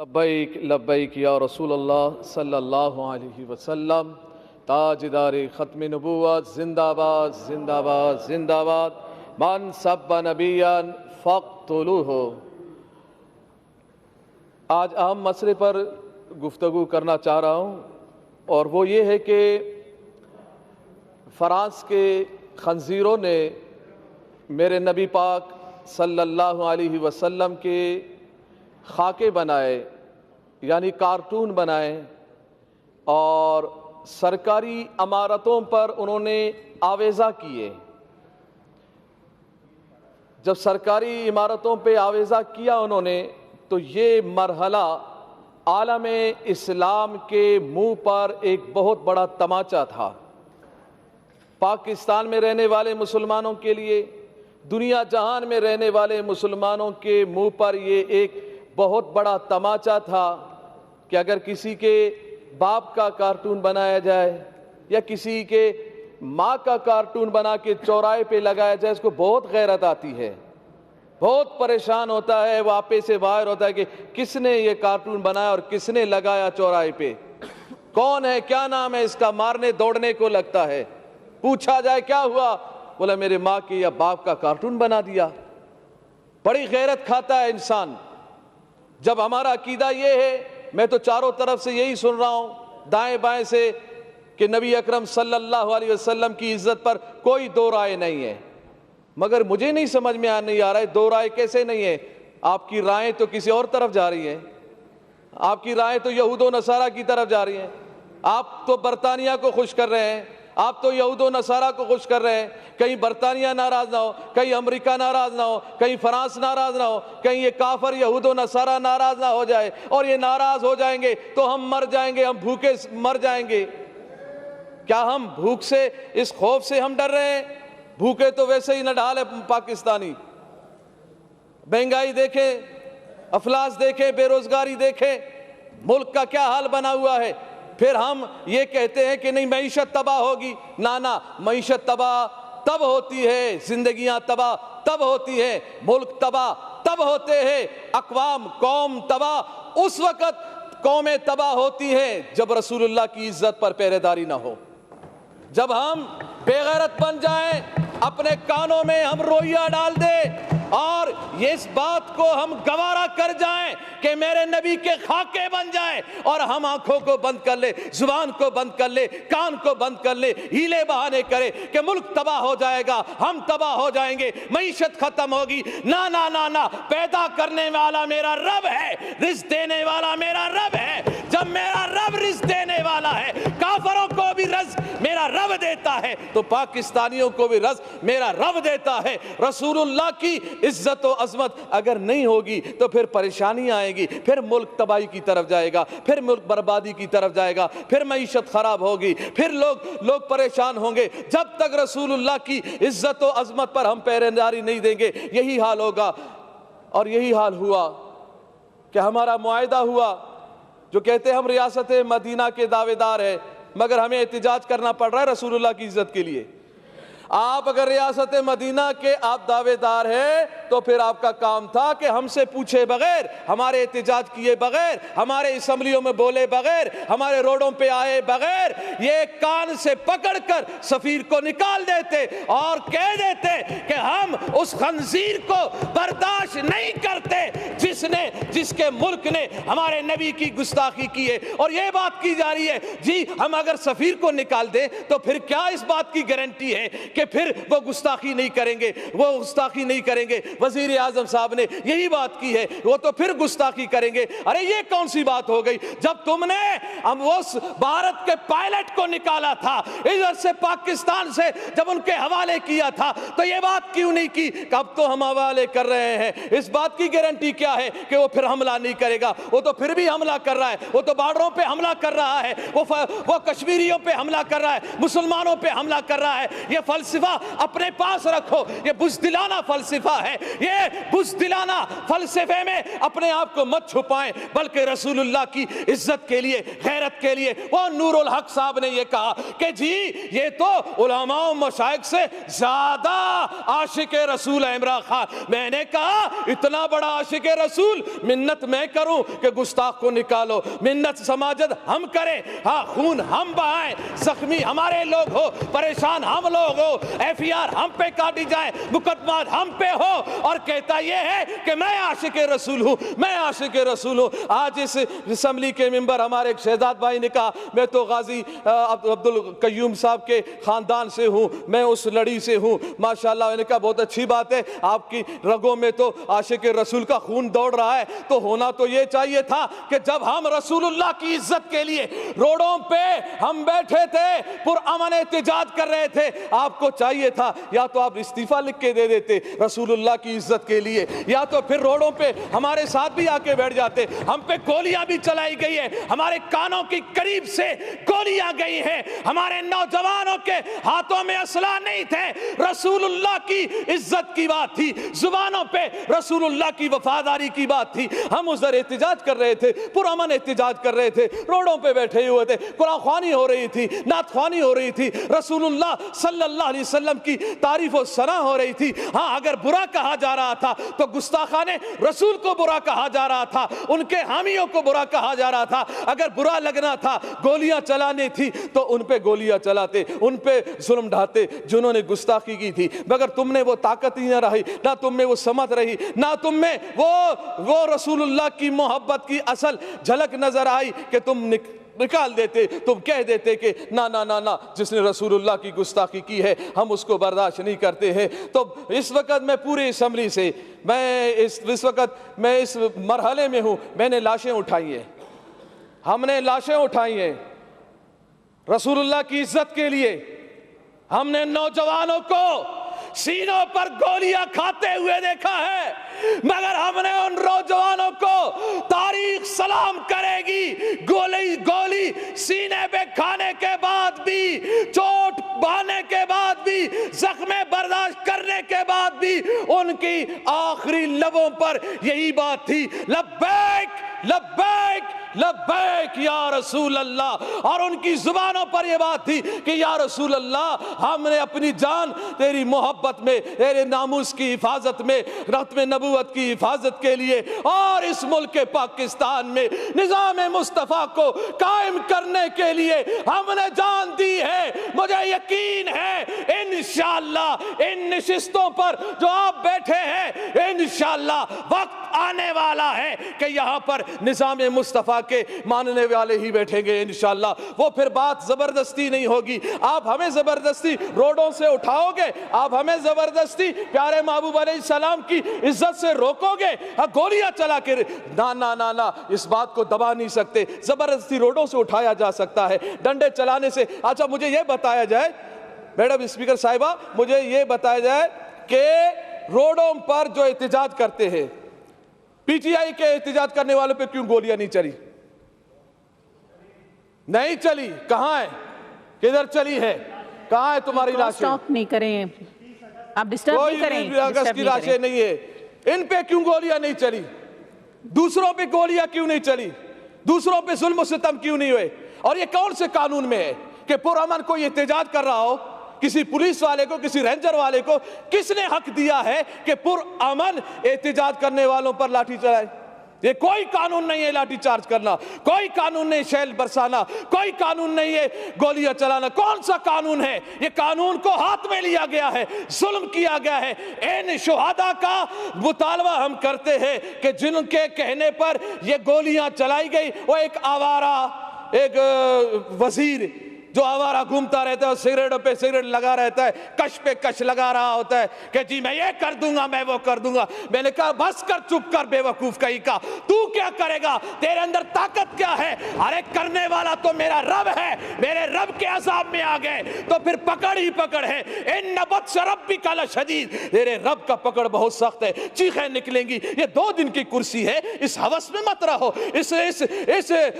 لبیک لبیک یا رسول اللہ صلی اللہ علیہ وسلم۔ تاجدار ختم نبوت زندہ باد زندہ باد زندہ باد۔ من سب نبیا فاقتلوہ۔ آج اہم مسئلے پر گفتگو کرنا چاہ رہا ہوں، اور وہ یہ ہے کہ فرانس کے خنزیروں نے میرے نبی پاک صلی اللہ علیہ وسلم کے خاکے بنائے، یعنی کارٹون بنائے، اور سرکاری عمارتوں پر انہوں نے آویزہ کیے۔ جب سرکاری عمارتوں پہ آویزہ کیا انہوں نے، تو یہ مرحلہ عالم اسلام کے منہ پر ایک بہت بڑا تماچا تھا۔ پاکستان میں رہنے والے مسلمانوں کے لیے، دنیا جہان میں رہنے والے مسلمانوں کے منہ پر یہ ایک بہت بڑا تماچا تھا کہ اگر کسی کے باپ کا کارٹون بنایا جائے یا کسی کے ماں کا کارٹون بنا کے چوراہے پہ لگایا جائے، اس کو بہت غیرت آتی ہے، بہت پریشان ہوتا ہے، وہ آپے سے باہر ہوتا ہے کہ کس نے یہ کارٹون بنایا اور کس نے لگایا چوراہے پہ، کون ہے، کیا نام ہے اس کا، مارنے دوڑنے کو لگتا ہے۔ پوچھا جائے کیا ہوا، بولا میرے ماں کے یا باپ کا کارٹون بنا دیا۔ بڑی غیرت کھاتا ہے انسان۔ جب ہمارا عقیدہ یہ ہے، میں تو چاروں طرف سے یہی سن رہا ہوں، دائیں بائیں سے، کہ نبی اکرم صلی اللہ علیہ وسلم کی عزت پر کوئی دو رائے نہیں ہے، مگر مجھے نہیں سمجھ میں نہیں آ رہا ہے دو رائے کیسے نہیں ہے۔ آپ کی رائیں تو کسی اور طرف جا رہی ہیں، آپ کی رائیں تو یہود و نصارہ کی طرف جا رہی ہیں۔ آپ تو برطانیہ کو خوش کر رہے ہیں، آپ تو یہود و نصارہ کو خوش کر رہے ہیں۔ کہیں برطانیہ ناراض نہ ہو، کہیں امریکہ ناراض نہ ہو، کہیں فرانس ناراض نہ ہو، کہیں یہ کافر یہود و نصارہ ناراض نہ ہو جائے، اور یہ ناراض ہو جائیں گے تو ہم مر جائیں گے، ہم بھوکے مر جائیں گے۔ کیا ہم بھوک سے، اس خوف سے ہم ڈر رہے ہیں؟ بھوکے تو ویسے ہی نڈھال ہے پاکستانی۔ مہنگائی دیکھیں، افلاس دیکھیں، بے روزگاری دیکھیں، ملک کا کیا حال بنا ہوا ہے۔ پھر ہم یہ کہتے ہیں کہ نہیں معیشت تباہ ہوگی۔ نہ، معیشت تباہ تب ہوتی ہے، زندگیاں تباہ تب ہوتی ہیں، ملک تباہ تب ہوتے ہیں، اقوام قوم تباہ اس وقت قومیں تباہ ہوتی ہیں جب رسول اللہ کی عزت پر پہرے داری نہ ہو، جب ہم بے غیرت بن جائیں، اپنے کانوں میں ہم روئیہ ڈال دیں اور اس بات کو ہم گوارا کر جائیں کہ میرے نبی کے خاکے بن جائیں، اور ہم آنکھوں کو بند کر لے، زبان کو بند کر لے، کان کو بند کر لے، ہیلے بہانے کرے کہ ملک تباہ ہو جائے گا، ہم تباہ ہو جائیں گے، معیشت ختم ہوگی۔ نہ، پیدا کرنے والا میرا رب ہے، رزق دینے والا میرا رب ہے۔ جب میرا رب رزق دینے والا ہے، کافروں کو بھی رزق میرا رب دیتا ہے، تو پاکستانیوں کو بھی رزق میرا رب دیتا ہے۔ رسول اللہ کی عزت و عظمت اگر نہیں ہوگی تو پھر پریشانی آئے گی، پھر ملک تباہی کی طرف جائے گا، پھر ملک بربادی کی طرف جائے گا، پھر معیشت خراب ہوگی، پھر لوگ پریشان ہوں گے۔ جب تک رسول اللہ کی عزت و عظمت پر ہم پہرے داری نہیں دیں گے، یہی حال ہوگا۔ اور یہی حال ہوا کہ ہمارا معاہدہ ہوا، جو کہتے ہیں ہم ریاست مدینہ کے دعوے دار ہیں، مگر ہمیں احتجاج کرنا پڑ رہا ہے رسول اللہ کی عزت کے لیے۔ آپ اگر ریاست مدینہ کے آپ دعوے دار ہیں تو پھر آپ کا کام تھا کہ ہم سے پوچھے بغیر، ہمارے احتجاج کیے بغیر، ہمارے اسمبلیوں میں بولے بغیر، ہمارے روڈوں پہ آئے بغیر، یہ کان سے پکڑ کر سفیر کو نکال دیتے اور کہہ دیتے کہ ہم اس خنزیر کو برداشت نہیں کرتے جس کے ملک نے ہمارے نبی کی گستاخی کی ہے۔ اور یہ بات کی جا رہی ہے جی ہم اگر سفیر کو نکال دیں تو پھر کیا اس بات کی گارنٹی ہے کہ پھر وہ گستاخی نہیں کریں گے، وہ گستاخی نہیں کریں گے۔ وزیر اعظم صاحب نے یہی بات کی ہے، وہ تو پھر گستاخی کریں گے۔ ارے یہ کون سی بات ہو گئی؟ جب تم نے اس بھارت کے پائلٹ کو نکالا تھا ادھر سے پاکستان سے، جب ان کے حوالے کیا تھا تو یہ بات کیوں نہیں کی کہ اب تو ہم حوالے کر رہے ہیں؟ اس بات کی گارنٹی کیا ہے کہ وہ پھر حملہ نہیں کرے گا؟ وہ تو پھر بھی حملہ کر رہا ہے، وہ تو بارڈروں پہ حملہ کر رہا ہے، وہ کشمیریوں پہ حملہ کر رہا ہے، مسلمانوں پہ حملہ کر رہا ہے۔ یہ فلسفہ اپنے پاس رکھو، یہ بزدلانہ فلسفہ ہے، یہ بزدلانہ فلسفے میں اپنے آپ کو مت چھپائیں، بلکہ رسول اللہ کی عزت کے لیے، غیرت کے لیے۔ وہ نور الحق صاحب نے یہ کہا کہ جی یہ تو علماء و مشائخ سے زیادہ عاشق رسول ہے عمران خان۔ میں نے کہا اتنا بڑا عاشق رسول، منت میں کروں کہ گستاخ کو نکالو، منت سماجت ہم کریں، ہاں خون ہم بہائیں، زخمی ہمارے لوگ ہو، پریشان ہم لوگ ہو، ایف ای آر ہم پہ کاٹی جائے، مقدمات ہم پہ ہو، اور کہتا یہ ہے کہ میں عاشق رسول ہوں، میں عاشق رسول ہوں۔ آج اس اسمبلی کے ممبر ہمارے ایک شہزاد بھائی نے کہا میں تو غازی عبد القیوم صاحب کے خاندان سے ہوں، میں اس لڑی سے ہوں، ماشاءاللہ۔ میں نے کہا بہت اچھی بات ہے، آپ کی رگوں میں تو عاشق رسول کا خون دوڑ رہا ہے، تو ہونا تو یہ چاہیے تھا کہ جب ہم رسول اللہ کی عزت کے لیے روڈوں پہ ہم بیٹھے تھے، پرامن احتجاج کر رہے تھے، آپ کو چاہیے تھا یا تو آپ استعفیٰ لکھ کے دے دیتے رسول اللہ کی عزت کے لیے، یا تو پھر روڈوں پہ ہمارے ساتھ بھی آ کے بیٹھ جاتے۔ ہم پہ گولیاں بھی چلائی گئی ہے، ہمارے کانوں کی قریب سے گولیاں گئی ہیں، ہمارے نوجوانوں کے ہاتھوں میں اسلحہ نہیں تھے، رسول اللہ کی عزت کی بات تھی، زبانوں پہ رسول اللہ کی وفاداری کی بات تھی۔ ہم ادھر احتجاج کر رہے تھے، پرامن احتجاج کر رہے تھے، روڈوں پہ بیٹھے ہوئے تھے، قرآن خوانی ہو رہی تھی، نعت خوانی ہو رہی تھی، رسول اللہ صلی اللہ علیہ وسلم کی تعریف و ثنا ہو رہی تھی۔ ہاں اگر برا کہا جا رہا تھا تو گستاخان رسول کو برا کہا جا رہا تھا، ان کے حامیوں کو برا کہا جا رہا تھا۔ اگر برا لگنا تھا، گولیاں چلانے تھی تو ان پہ گولیاں چلاتے، ان پہ ظلم ڈھاتے جنہوں نے گستاخی کی تھی، مگر تم نے وہ طاقت ہی نہ رہی، نہ تم میں وہ سمت رہی، نہ تم میں وہ رسول اللہ کی محبت کی اصل جھلک نظر آئی کہ تم نکال دیتے، تم کہہ دیتے کہ نا نا نا نا، جس نے رسول اللہ کی گستاخی کی ہے ہم اس کو برداشت نہیں کرتے ہیں۔ تو اس وقت میں پورے اسمبلی سے اس وقت میں اس مرحلے میں ہوں، میں نے لاشیں اٹھائی ہیں، ہم نے لاشیں اٹھائی ہیں رسول اللہ کی عزت کے لیے۔ ہم نے نوجوانوں کو سینوں پر گولیاں کھاتے ہوئے دیکھا ہے، مگر ہم نے ان نوجوانوں کو تاریخ سلام کرے گی، گولی سینے پہ کھانے کے بعد بھی، چوٹ بہانے کے بعد بھی، زخم برداشت کرنے کے بعد بھی ان کی آخری لبوں پر یہی بات تھی، لبیک لبیک لبیک یا رسول اللہ، اور ان کی زبانوں پر یہ بات تھی کہ یا رسول اللہ ہم نے اپنی جان تیری محبت میں، تیرے ناموس کی حفاظت میں، ختم نبوت کی حفاظت کے لیے اور اس ملک پاکستان میں نظام مصطفیٰ کو قائم کرنے کے لیے ہم نے جان دی ہے۔ مجھے یقین ہے انشاءاللہ ان نشستوں پر جو آپ بیٹھے ہیں، انشاءاللہ وقت آنے والا ہے کہ یہاں پر نظام مصطفیٰ کے ماننے والے ہی بیٹھیں گے انشاءاللہ۔ وہ پھر بات زبردستی نہیں ہوگی، آپ ہمیں زبردستی روڈوں سے اٹھاؤ گے، آپ ہمیں زبردستی پیارے محبوب علیہ السلام کی عزت سے روکو گے، گولیاں چلا کے نا نا نا نا، اس بات کو دبا نہیں سکتے۔ زبردستی روڈوں سے اٹھایا جا سکتا ہے، ڈنڈے چلانے سے۔ اچھا مجھے یہ بتایا جائے میڈم اسپیکر صاحبہ، مجھے یہ بتایا جائے کہ روڈوں پر جو احتجاج کرتے ہیں، پی ٹی آئی کے احتجاج کرنے والوں پہ کیوں گولیاں نہیں چلی؟ نہیں چلی، کہاں ہے؟ کدھر چلی ہے؟ کہاں ہے تمہاری لاشیں؟ سٹاپ نہیں کریں، آپ ڈسٹرب نہیں کریں، کوئی اگست کی لاشیں نہیں ہے، ان پہ کیوں گولیاں نہیں چلی؟ دوسروں پہ گولیاں کیوں نہیں چلی؟ دوسروں پہ ظلم و ستم کیوں نہیں ہوئے؟ اور یہ کون سے قانون میں ہے کہ پرامن کوئی احتجاج کر رہا ہو، کسی پولیس والے کو، کسی رینجر والے کو کس نے حق دیا ہے کہ پرامن احتجاج کرنے والوں پر لاٹھی چلائے؟ یہ کوئی قانون نہیں ہے لاٹھی چارج کرنا، کوئی قانون نہیں شیل برسانا، کوئی قانون نہیں ہے گولیاں چلانا۔ کون سا قانون ہے؟ یہ قانون کو ہاتھ میں لیا گیا ہے، ظلم کیا گیا ہے۔ ان شہداء کا مطالبہ ہم کرتے ہیں کہ جن کے کہنے پر یہ گولیاں چلائی گئی، وہ ایک آوارہ، ایک وزیر جو آوارہ گھومتا رہتا ہے، سگریٹوں پہ سگریٹ لگا رہتا ہے، کش پہ کش لگا رہا ہوتا ہے کہ جی میں یہ کر دوں گا، میں وہ کر دوں گا۔ میں نے کہا بس کر، چپ کر بے وقوف کہیں کا، تو کیا کرے گا؟ تیرے اندر طاقت کیا ہے؟ ارے کرنے والا تو میرا رب ہے، میرے رب کے عذاب میں آ گئے تو پھر پکڑ ہی پکڑ ہے۔ ان بطش ربک لشدید، تیرے رب کا پکڑ بہت سخت ہے، چیخیں نکلیں گی۔ یہ 2 دن کی کرسی ہے، اس ہوس میں مت رہو، اس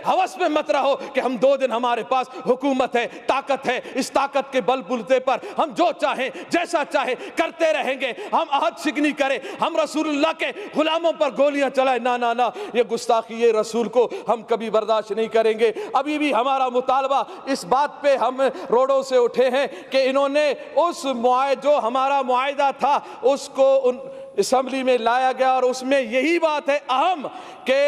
ہوس میں مت رہو کہ ہم 2 دن ہمارے پاس حکومت ہے، طاقت ہے، اس طاقت کے بل بلتے پر ہم جو چاہیں جیسا چاہے کرتے رہیں گے، ہم عہد شکنی کریں، ہم رسول اللہ کے غلاموں پر گولیاں چلائیں، نہ نہ نہ، یہ گستاخی یہ رسول کو ہم کبھی برداشت نہیں کریں گے۔ ابھی بھی ہمارا مطالبہ اس بات پہ ہم روڈوں سے اٹھے ہیں کہ انہوں نے اس جو ہمارا معاہدہ تھا اس کو اسمبلی میں لایا گیا، اور اس میں یہی بات ہے اہم کہ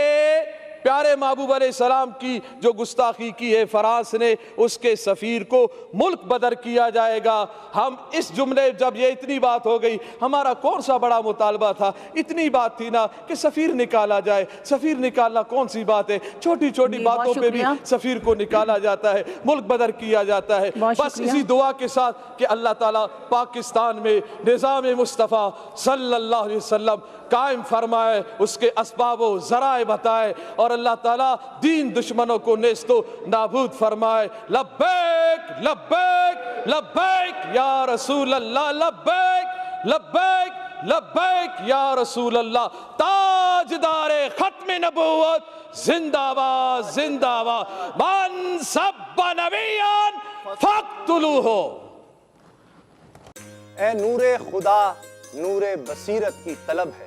پیارے محبوب علیہ السلام کی جو گستاخی کی ہے فرانس نے، اس کے سفیر کو ملک بدر کیا جائے گا۔ ہم اس جملے جب یہ اتنی بات ہو گئی، ہمارا کون سا بڑا مطالبہ تھا، اتنی بات تھی نا کہ سفیر نکالا جائے۔ سفیر نکالنا کون سی بات ہے، چھوٹی چھوٹی باتوں پہ بھی سفیر کو نکالا جاتا ہے، ملک بدر کیا جاتا ہے۔ بس اسی دعا کے ساتھ کہ اللہ تعالیٰ پاکستان میں نظام مصطفیٰ صلی اللہ علیہ وسلم قائم فرمائے، اس کے اسباب و ذرائع بتائے، اور اللہ تعالیٰ دین دشمنوں کو نیست و نابود فرمائے۔ لبیک لبیک لبیک یا رسول اللہ، لبیک لبیک لبیک یا رسول اللہ۔ تاجدار ختم نبوت زندہ باد زندہ باد، من سب نبیان فاقتلوہ۔ اے نور خدا، نور بصیرت کی طلب ہے،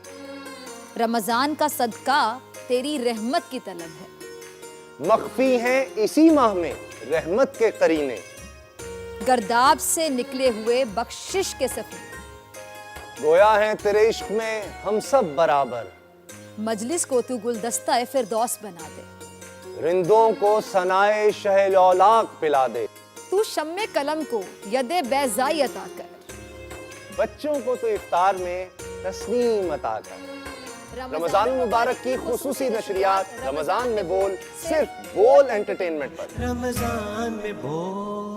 رمضان کا صدقہ تیری رحمت کی طلب ہے، مخفی ہیں اسی ماہ میں رحمت کے قرینے، گرداب سے نکلے ہوئے بخشش کے سفیر، گویا ہیں تیرے عشق میں ہم سب برابر، مجلس کو تو گلدستہ فردوس بنا دے، رندوں کو ثنائے شہ لولاک پلا دے، تو شم قلم کو ید بیضائی عطا کر، بچوں کو تو افطار میں تسنیم عطا کر۔ رمضان مبارک کی خصوصی نشریات رمضان میں بول، صرف بول انٹرٹینمنٹ پر۔ رمضان میں بول